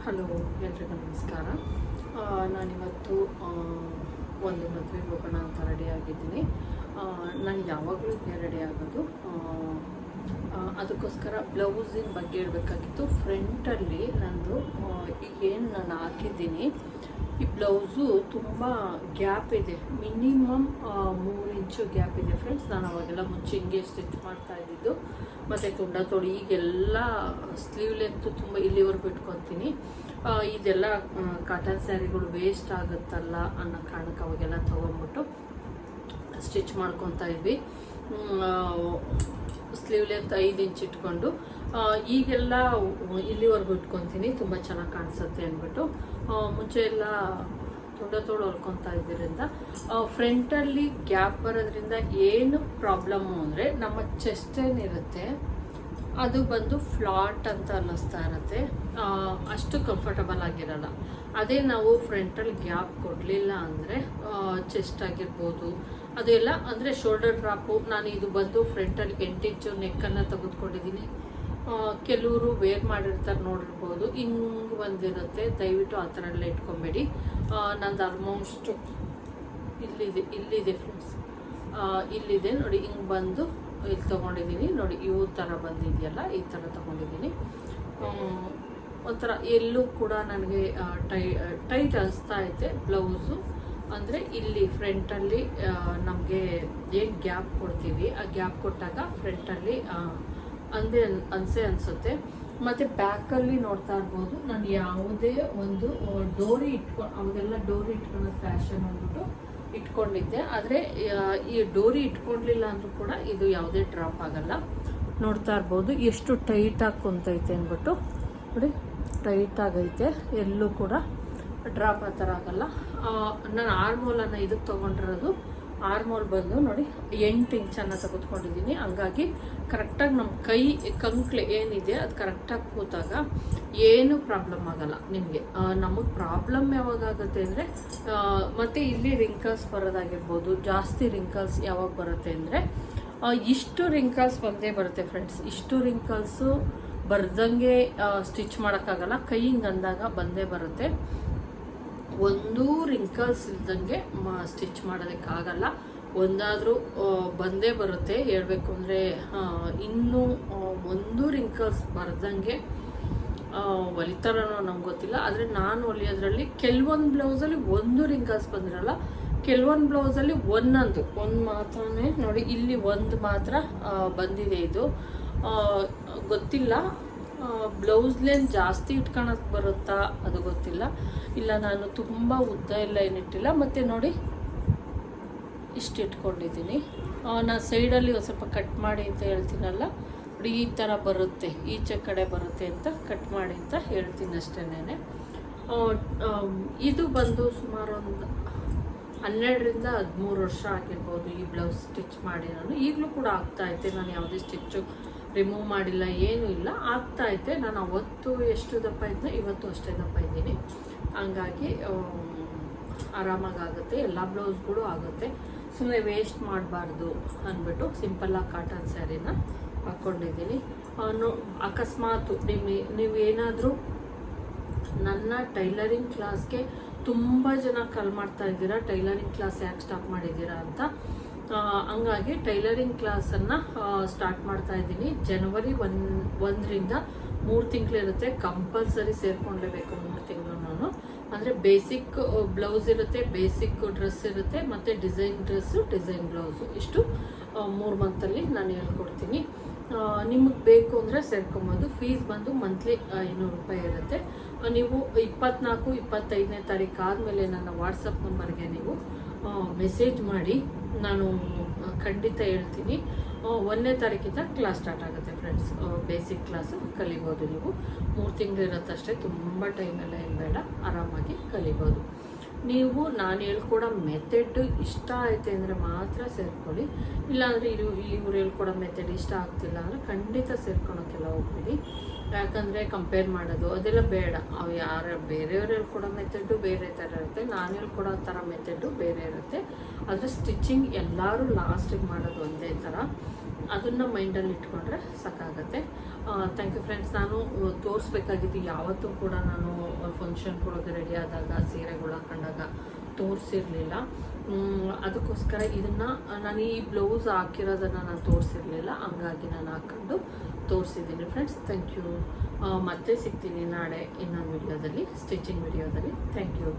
Hello, ಎಲ್ರಿಗೂ ನಮಸ್ಕಾರ. ನಾನಿವತ್ತು ಒಂದು ಮದುವೆಗೆ ಹೋಗೋಣ ಅಂತ ರೆಡಿ ಆಗಿದ್ದೀನಿ. ನಾನು ಯಾವಾಗಲೂ ರೆಡಿ ಆಗೋದು, ಅದಕ್ಕೋಸ್ಕರ ಬ್ಲೌಸಿನ ಬಗ್ಗೆ ಹೇಳಬೇಕಾಗಿತ್ತು. ಫ್ರಂಟಲ್ಲಿ ನಂದು ಈಗೇನು ನಾನು ಹಾಕಿದ್ದೀನಿ, ಈ ಬ್ಲೌಸು ತುಂಬ ಗ್ಯಾಪ್ ಇದೆ, ಮಿನಿಮಮ್ 3 ಇಂಚು ಗ್ಯಾಪ್ ಇದೆ ಫ್ರೆಂಡ್ಸ್. ನಾನು ಅವಾಗೆಲ್ಲ ಮುಂಚೆ ಹಿಂಗೆ ಸ್ಟಿಚ್ ಮಾಡ್ತಾ ಇದ್ದಿದ್ದು. ಮತ್ತು ತುಂಡ ತೊಡಿ ಈಗೆಲ್ಲ ಸ್ಲೀವ್ ಲೆಂತು ತುಂಬ ಇಲ್ಲಿವರೆಗೂ ಇಟ್ಕೊತೀನಿ. ಇದೆಲ್ಲ ಕಾಟನ್ ಸ್ಯಾರಿಗಳು ವೇಸ್ಟ್ ಆಗುತ್ತಲ್ಲ ಅನ್ನೋ ಕಾರಣಕ್ಕೆ ಅವಾಗೆಲ್ಲ ತೊಗೊಂಡ್ಬಿಟ್ಟು ಸ್ಟಿಚ್ ಮಾಡ್ಕೊತಾ ಇದ್ವಿ. ಸ್ಲೀವ್ ಲೆಂತ್ 5 ಇಂಚ್ ಇಟ್ಕೊಂಡು ಈಗೆಲ್ಲ ಇಲ್ಲಿವರೆಗೂ ಇಟ್ಕೊತೀನಿ, ತುಂಬ ಚೆನ್ನಾಗಿ ಕಾಣಿಸುತ್ತೆ ಅಂದ್ಬಿಟ್ಟು. ಮುಂಚೆ ಎಲ್ಲ ತುಂಡ ತೋಡು ಹೊಲ್ಕೊತಾ ಇದ್ದರಿಂದ ಫ್ರಂಟಲ್ಲಿ ಗ್ಯಾಪ್ ಬರೋದ್ರಿಂದ ಏನು ಪ್ರಾಬ್ಲಮ್ಮು ಅಂದರೆ, ನಮ್ಮ ಚೆಸ್ಟ್ ಏನಿರುತ್ತೆ ಅದು ಬಂದು ಫ್ಲಾಟ್ ಅಂತ ಅನ್ನಿಸ್ತಾ ಇರುತ್ತೆ, ಅಷ್ಟು ಕಂಫರ್ಟಬಲ್ ಆಗಿರಲ್ಲ. ಅದೇ ನಾವು ಫ್ರಂಟಲ್ಲಿ ಗ್ಯಾಪ್ ಕೊಡಲಿಲ್ಲ ಅಂದರೆ ಚೆಸ್ಟ್ ಆಗಿರ್ಬೋದು ಅದೆಲ್ಲ, ಅಂದರೆ ಶೋಲ್ಡರ್ ಡ್ರಾಪು. ನಾನು ಇದು ಬಂದು ಫ್ರಂಟಲ್ಲಿ 8 ಇಂಚು ನೆಕ್ಕನ್ನು ತೆಗೆದುಕೊಂಡಿದ್ದೀನಿ. ಕೆಲವರು ವೇರ್ ಮಾಡಿರ್ತಾರೆ ನೋಡಿರ್ಬೋದು, ಹಿಂಗೆ ಬಂದಿರುತ್ತೆ. ದಯವಿಟ್ಟು ಆ ಥರ ಎಲ್ಲ ಇಟ್ಕೊಬೇಡಿ. ನಂದು ಆಲ್ಮೋಸ್ಟ್ ಇಲ್ಲಿದೆ ಫ್ರೆಂಡ್ಸ್, ಇಲ್ಲಿದೆ ನೋಡಿ. ಹಿಂಗೆ ಬಂದು ಇಲ್ಲಿ ತೊಗೊಂಡಿದ್ದೀನಿ ನೋಡಿ, ಇವು ಥರ ಬಂದಿದೆಯಲ್ಲ, ಈ ಥರ ತೊಗೊಂಡಿದ್ದೀನಿ. ಒಂಥರ ಎಲ್ಲೂ ಕೂಡ ನನಗೆ ಟೈಟ್ ಅನಿಸ್ತಾ ಐತೆ ಬ್ಲೌಸು. ಅಂದರೆ ಇಲ್ಲಿ ಫ್ರಂಟಲ್ಲಿ ನಮಗೆ ಏನು ಗ್ಯಾಪ್ ಕೊಡ್ತೀವಿ, ಆ ಗ್ಯಾಪ್ ಕೊಟ್ಟಾಗ ಫ್ರಂಟಲ್ಲಿ ಅನಿಸುತ್ತೆ. ಮತ್ತು ಬ್ಯಾಕಲ್ಲಿ ನೋಡ್ತಾ ಇರ್ಬೋದು, ನಾನು ಯಾವುದೇ ಒಂದು ಡೋರಿ ಅವಾಗೆಲ್ಲ ಡೋರಿ ಇಟ್ಕೊಳ್ಳೋ ಫ್ಯಾಷನ್ ಅಂದ್ಬಿಟ್ಟು ಇಟ್ಕೊಂಡಿದ್ದೆ. ಆದರೆ ಈ ಡೋರಿ ಇಟ್ಕೊಳ್ಲಿಲ್ಲ ಅಂದರೂ ಕೂಡ ಇದು ಯಾವುದೇ ಡ್ರಾಪ್ ಆಗಲ್ಲ. ನೋಡ್ತಾ ಇರ್ಬೋದು ಎಷ್ಟು ಟೈಟಾಗಿ ಕುಂತೈತೆ ಅಂದ್ಬಿಟ್ಟು ನೋಡಿ, ಟೈಟಾಗೈತೆ, ಎಲ್ಲೂ ಕೂಡ ಡ್ರಾಪ್ ಆ ಥರ ಆಗಲ್ಲ. ನಾನು ಆರ್ಮೋಲನ್ನು ಇದಕ್ಕೆ ತೊಗೊಂಡಿರೋದು, ಆರ್ಮೋಲ್ ಬಂದು ನೋಡಿ 8 ಇಂಚನ್ನು ತೆಗೆದುಕೊಂಡಿದ್ದೀನಿ. ಹಂಗಾಗಿ ಕರೆಕ್ಟಾಗಿ ನಮ್ಮ ಕೈ ಕಂಕ್ಲೆ ಏನಿದೆ ಅದು ಕರೆಕ್ಟಾಗಿ ಕೂತಾಗ ಏನು ಪ್ರಾಬ್ಲಮ್ ಆಗಲ್ಲ ನಿಮಗೆ. ನಮಗೆ ಪ್ರಾಬ್ಲಮ್ ಯಾವಾಗುತ್ತೆ ಅಂದರೆ, ಮತ್ತು ಇಲ್ಲಿ ರಿಂಕಲ್ಸ್ ಬರೋದಾಗಿರ್ಬೋದು. ಜಾಸ್ತಿ ರಿಂಕಲ್ಸ್ ಯಾವಾಗ ಬರುತ್ತೆ ಅಂದರೆ, ಇಷ್ಟು ರಿಂಕಲ್ಸ್ ಬಂದೇ ಬರುತ್ತೆ ಫ್ರೆಂಡ್ಸ್. ಇಷ್ಟು ರಿಂಕಲ್ಸು ಬರ್ದಂಗೆ ಸ್ಟಿಚ್ ಮಾಡೋಕ್ಕಾಗಲ್ಲ, ಕೈ ಹಿಂಗೆ ಅಂದಾಗ ಬಂದೇ ಬರುತ್ತೆ. ಒಂದು ರಿಂಕಲ್ಸ್ ಇಲ್ದಂಗೆ ಸ್ಟಿಚ್ ಮಾಡೋದಕ್ಕಾಗಲ್ಲ. ಒಂದಾದರೂ ಬಂದೇ ಬರುತ್ತೆ. ಹೇಳಬೇಕು ಅಂದರೆ ಇನ್ನೂ ಒಂದು ರಿಂಕಲ್ಸ್ ಬರ್ದಂಗೆ ಹೊಲಿತಾರನೋ ನಮ್ಗೆ ಗೊತ್ತಿಲ್ಲ. ಆದರೆ ನಾನು ಹೊಲಿಯೋದ್ರಲ್ಲಿ ಕೆಲವೊಂದು ಬ್ಲೌಸಲ್ಲಿ ಒಂದು ರಿಂಕಲ್ಸ್ ಬಂದಿರಲ್ಲ, ಕೆಲವೊಂದು ಬ್ಲೌಸಲ್ಲಿ ಒಂದು ಮಾತ್ರನೇ ನೋಡಿ, ಇಲ್ಲಿ ಒಂದು ಮಾತ್ರ ಬಂದಿದೆ. ಇದು ಗೊತ್ತಿಲ್ಲ, ಬ್ಲೌಸ್ ಲೆಂತ್ ಜಾಸ್ತಿ ಇಟ್ಕೊಳಕ್ಕೆ ಬರುತ್ತಾ ಅದು ಗೊತ್ತಿಲ್ಲ. ಇಲ್ಲ, ನಾನು ತುಂಬ ಉದ್ದ ಎಲ್ಲ ಏನಿಟ್ಟಿಲ್ಲ. ಮತ್ತು ನೋಡಿ ಇಷ್ಟು ಇಟ್ಕೊಂಡಿದ್ದೀನಿ. ನಾನು ಸೈಡಲ್ಲಿ ಒಂದು ಸ್ವಲ್ಪ ಕಟ್ ಮಾಡಿ ಅಂತ ಹೇಳ್ತೀನಲ್ಲ ನೋಡಿ, ಈ ಥರ ಬರುತ್ತೆ, ಈಚೆ ಕಡೆ ಬರುತ್ತೆ ಅಂತ ಕಟ್ ಮಾಡಿ ಅಂತ ಹೇಳ್ತೀನಿ ಅಷ್ಟೇನೆ. ಇದು ಬಂದು ಸುಮಾರು ಒಂದು 12ರಿಂದ 13 ವರ್ಷ ಆಗಿರ್ಬೋದು ಈ ಬ್ಲೌಸ್ ಸ್ಟಿಚ್ ಮಾಡಿ. ನಾನು ಈಗಲೂ ಕೂಡ ಆಗ್ತಾಯಿದ್ದೆ, ನಾನು ಯಾವುದೇ ಸ್ಟಿಚ್ಚು ರಿಮೂವ್ ಮಾಡಿಲ್ಲ, ಏನೂ ಇಲ್ಲ, ಆಗ್ತಾಯಿದ್ದೆ. ನಾನು ಅವತ್ತು ಎಷ್ಟು ದಪ್ಪ ಇದ್ದೆ, ಇವತ್ತು ಅಷ್ಟೇ ದಪ್ಪ ಇದ್ದೀನಿ. ಹಂಗಾಗಿ ಆರಾಮಾಗುತ್ತೆ, ಎಲ್ಲ ಬ್ಲೌಸ್ಗಳು ಆಗುತ್ತೆ. ಸುಮ್ಮನೆ ವೇಸ್ಟ್ ಮಾಡಬಾರ್ದು ಅಂದ್ಬಿಟ್ಟು ಸಿಂಪಲ್ಲಾಗಿ ಕಾಟನ್ ಸ್ಯಾರಿನ ಹಾಕ್ಕೊಂಡಿದ್ದೀನಿ. ಅಕಸ್ಮಾತ್ ನೀವೇನಾದರೂ ನನ್ನ ಟೈಲರಿಂಗ್ ಕ್ಲಾಸ್ಗೆ ತುಂಬ ಜನ ಕಾಲ್ ಮಾಡ್ತಾ ಇದ್ದೀರಾ, ಟೈಲರಿಂಗ್ ಕ್ಲಾಸ್ ಯಾಕೆ ಸ್ಟಾಪ್ ಮಾಡಿದ್ದೀರಾ ಅಂತ. ಹಂಗಾಗಿ ಟೈಲರಿಂಗ್ ಕ್ಲಾಸನ್ನು ಸ್ಟಾರ್ಟ್ ಮಾಡ್ತಾ ಇದ್ದೀನಿ. ಜನವರಿ 1ರಿಂದ 3 ತಿಂಗಳಿರುತ್ತೆ, ಕಂಪಲ್ಸರಿ ಸೇರಿಕೊಳ್ಳೇಬೇಕು 3 ತಿಂಗಳು. ನಾನು ಅಂದರೆ ಬೇಸಿಕ್ ಬ್ಲೌಸ್ ಇರುತ್ತೆ, ಬೇಸಿಕ್ ಡ್ರೆಸ್ ಇರುತ್ತೆ, ಮತ್ತು ಡಿಸೈನ್ ಡ್ರೆಸ್ಸು, ಡಿಸೈನ್ ಬ್ಲೌಸು, ಇಷ್ಟು 3 ಮಂತಲ್ಲಿ ನಾನು ಹೇಳ್ಕೊಡ್ತೀನಿ. ನಿಮಗೆ ಬೇಕು ಅಂದರೆ ಸೇರ್ಕೊಬೋದು. ಫೀಸ್ ಬಂದು ಮಂತ್ಲಿ 500 ರೂಪಾಯಿ ಇರುತ್ತೆ. ನೀವು 24-25ನೇ ತಾರೀಕು ಆದಮೇಲೆ ನನ್ನ ವಾಟ್ಸಪ್ ನಂಬರ್ಗೆ ನೀವು ಮೆಸೇಜ್ ಮಾಡಿ, ನಾನು ಖಂಡಿತ ಹೇಳ್ತೀನಿ. 1ನೇ ತಾರೀಕಿಂದ ಕ್ಲಾಸ್ ಸ್ಟಾರ್ಟ್ ಆಗುತ್ತೆ ಫ್ರೆಂಡ್ಸ್. ಬೇಸಿಕ್ ಕ್ಲಾಸು ಕಲಿಬೋದು ನೀವು. 3 ತಿಂಗಳಿರುತ್ತಷ್ಟೇ, ತುಂಬ ಟೈಮೆಲ್ಲ ಏನು ಬೇಡ, ಆರಾಮಾಗಿ ಕಲಿಬೋದು ನೀವು. ನಾನು ಹೇಳ್ಕೊಡೋ ಮೆಥಡ್ ಇಷ್ಟ ಐತೆ ಅಂದರೆ ಮಾತ್ರ ಸೇರ್ಕೊಳ್ಳಿ. ಇಲ್ಲಾಂದರೆ ಇವ್ರು ಹೇಳ್ಕೊಡೋ ಮೆಥಡ್ ಇಷ್ಟ ಆಗ್ತಿಲ್ಲ ಅಂದರೆ ಖಂಡಿತ ಸೇರ್ಕೊಳೋಕ್ಕೆಲ್ಲ ಹೋಗ್ಬಿಡಿ. ಯಾಕಂದರೆ ಕಂಪೇರ್ ಮಾಡೋದು ಅದೆಲ್ಲ ಬೇಡ. ಅವು ಬೇರೆಯವ್ರು ಹೇಳ್ಕೊಡೋ ಮೆಥಡ್ಡು ಬೇರೆ ಥರ ಇರುತ್ತೆ, ನಾನು ಹೇಳ್ಕೊಡೋ ಥರ ಮೆಥಡ್ಡು ಬೇರೆ ಇರುತ್ತೆ. ಆದರೆ ಸ್ಟಿಚಿಂಗ್ ಎಲ್ಲರೂ ಲಾಸ್ಟಿಗೆ ಮಾಡೋದು ಒಂದೇ ಥರ. ಅದನ್ನು ಮೈಂಡಲ್ಲಿ ಇಟ್ಕೊಂಡ್ರೆ ಸಾಕಾಗತ್ತೆ. Thank you friends. ನಾನು ತೋರಿಸ್ಬೇಕಾಗಿತ್ತು, ಯಾವತ್ತೂ ಕೂಡ ನಾನು ಫಂಕ್ಷನ್ಗಳಿಗೆ ರೆಡಿ ಆದಾಗ ಸೀರೆಗಳು ಹಾಕೊಂಡಾಗ ತೋರಿಸಿರಲಿಲ್ಲ. ಅದಕ್ಕೋಸ್ಕರ ಇದನ್ನು ನಾನು ಈ ಬ್ಲೌಸ್ ಹಾಕಿರೋದನ್ನು ನಾನು ತೋರಿಸಿರಲಿಲ್ಲ, ಹಂಗಾಗಿ ನಾನು ಹಾಕ್ಕೊಂಡು ತೋರಿಸಿದ್ದೀನಿ ಫ್ರೆಂಡ್ಸ್. Thank you. ಮತ್ತೆ ಸಿಗ್ತೀನಿ ನಾಳೆ ಇನ್ನೊಂದು ವಿಡಿಯೋದಲ್ಲಿ, ಸ್ಟಿಚಿಂಗ್ ವಿಡಿಯೋದಲ್ಲಿ. Thank you.